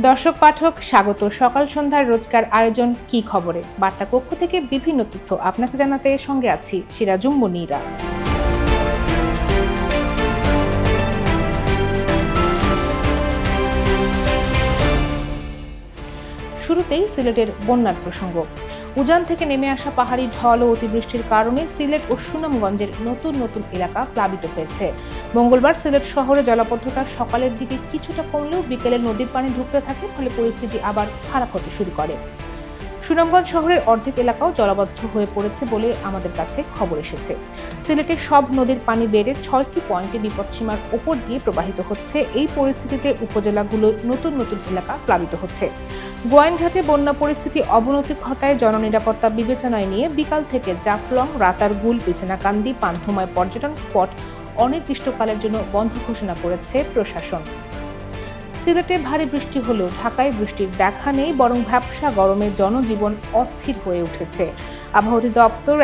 দর্শক পাঠক স্বাগত সকাল সন্ধ্যার রোজকার আয়োজন কি খবরে বার্তা কক্ষ থেকে বিভিন্ন তথ্য আপনাকে জানাতে সঙ্গে আছি সিরাজুম মুনিরা। শুরুতেই সিলেটের বন্যার প্রসঙ্গ। উজান থেকে নেমে আসা পাহাড়ি ঢল ও অতিবৃষ্টির কারণে সিলেট ও সুনামগঞ্জের নতুন নতুন এলাকা প্লাবিত হয়েছে। মঙ্গলবার সিলেট শহরে জলাবদ্ধতা সকালের দিকে কিছুটা কমলেও বিকেলে নদীর পানি ঢুকতে থাকে, ফলে পরিস্থিতি আবার খারাপ হতে শুরু করে। সুনামগঞ্জ শহরের অর্ধেক এলাকাও জলাবদ্ধ হয়ে পড়েছে বলে আমাদের কাছে খবর এসেছে। সিলেটের সব নদীর পানি বেড়ে 6টি পয়েন্টে বিপদসীমার ওপর দিয়ে প্রবাহিত হচ্ছে। এই পরিস্থিতিতে উপজেলাগুলোর নতুন নতুন এলাকা প্লাবিত হচ্ছে। গোয়াইনঘাটে বন্যা পরিস্থিতি অবনতি ঘটায় জননিরাপত্তা বিবেচনায় নিয়ে বিকাল থেকে জাফলং, রাতারগুল, বিছনাকান্দি, পান্থমায় পর্যটন স্পট অনির্দিষ্টকালের জন্য বন্ধ ঘোষণা করেছে প্রশাসন। সিলেটে ভারী বৃষ্টি হলেও ঢাকায় বৃষ্টির দেখা নেই, বরং ভ্যাপসা গরমে জনজীবন অস্থির হয়ে উঠেছে। আবহাওয়া অধিদপ্তর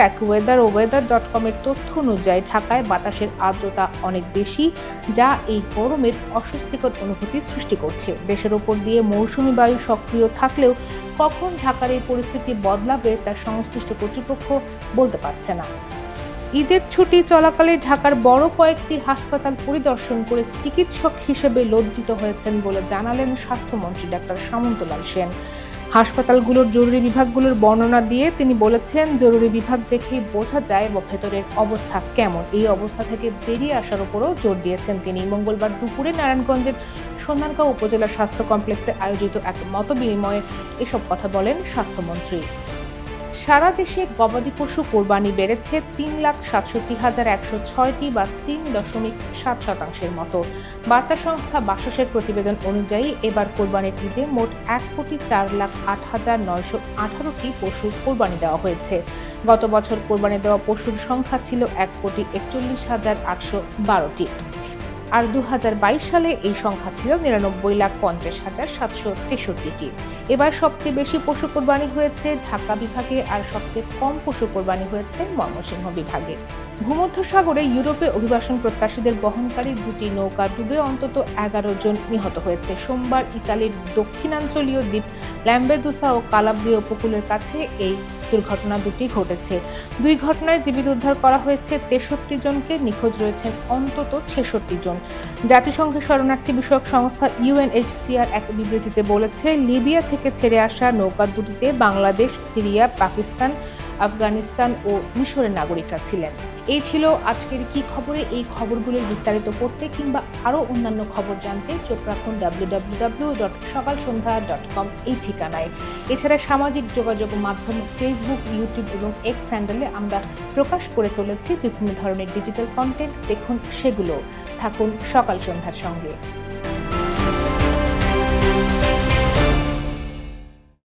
ওয়েদার.com এর তথ্য অনুযায়ী ঢাকায় বাতাসের আর্দ্রতা অনেক বেশি, যা এই গরমের অস্বস্তিকর অনুভূতি সৃষ্টি করছে। দেশের ওপর দিয়ে মৌসুমী বায়ু সক্রিয় থাকলেও কখন ঢাকার এই পরিস্থিতি বদলাবে তা সংশ্লিষ্ট কর্তৃপক্ষ বলতে পারছে না। ঈদের ছুটি চলাকালে ঢাকার বড় কয়েকটি হাসপাতাল পরিদর্শন করে চিকিৎসক হিসেবে লজ্জিত হয়েছেন বলে জানালেন স্বাস্থ্যমন্ত্রী ডাক্তার সামন্তলাল সেন। হাসপাতালগুলোর জরুরি বিভাগগুলোর বর্ণনা দিয়ে তিনি বলেছেন, জরুরি বিভাগ দেখেই বোঝা যায় ভেতরের অবস্থা কেমন। এই অবস্থা থেকে বেরিয়ে আসার উপরও জোর দিয়েছেন তিনি। মঙ্গলবার দুপুরে নারায়ণগঞ্জের সন্ধানগাঁও উপজেলা স্বাস্থ্য কমপ্লেক্সে আয়োজিত এক মতবিনিময়ে এসব কথা বলেন স্বাস্থ্যমন্ত্রী। সারা দেশে গবাদি পশু কোরবানি বেড়েছে 3,67,106টি বা 3.7% মতো। বার্তা সংস্থা বাসসের প্রতিবেদন অনুযায়ী এবার কোরবানির ঈদে মোট 1,04,08,918টি পশু কোরবানি দেওয়া হয়েছে। গত বছর কোরবানি দেওয়া পশুর সংখ্যা ছিল 1,41,812টি। আর 2022 সালে এই সংখ্যা ছিল 99,50,763টি। এবার সবচেয়ে বেশি পশু কোরবানি হয়েছে ঢাকা বিভাগে, আর সবচেয়ে কম পশু কোরবানি হয়েছে ময়মনসিংহ বিভাগে। ভূমধ্যসাগরে ইউরোপে অভিবাসন প্রত্যাশীদের বহনকারী দুটি নৌকা ডুবে অন্তত 11 জন নিহত হয়েছে। সোমবার ইতালির দক্ষিণাঞ্চলীয় দ্বীপ ল্যাম্পেদুসা ও কালাব্রিয়া উপকূলের কাছে এই দুর্ঘটনা দুটি ঘটেছে। দুই ঘটনায় জীবিত উদ্ধার করা হয়েছে 63 জনকে, নিখোঁজ রয়েছেন অন্তত 66 জন। জাতিসংঘের শরণার্থী বিষয়ক সংস্থা UNHCR এক বিবৃতিতে বলেছে, লিবিয়া থেকে ছেড়ে আসা নৌকা দুটিতে বাংলাদেশ, সিরিয়া, পাকিস্তান, আফগানিস্তান ও মিশরের নাগরিকরা ছিলেন। এই ছিল আজকের কি খবরে। এই খবরগুলোর বিস্তারিত পড়তে কিংবা আরও অন্যান্য খবর জানতে চোখ রাখুন www.সকালসন্ধ্যা.com এই ঠিকানায়। এছাড়া সামাজিক যোগাযোগ মাধ্যম ফেসবুক, ইউটিউব এবং এক্স হ্যান্ডেলে আমরা প্রকাশ করে চলেছি বিভিন্ন ধরনের ডিজিটাল কন্টেন্ট। দেখুন সেগুলো। থাকুন সকাল সন্ধ্যার সঙ্গে।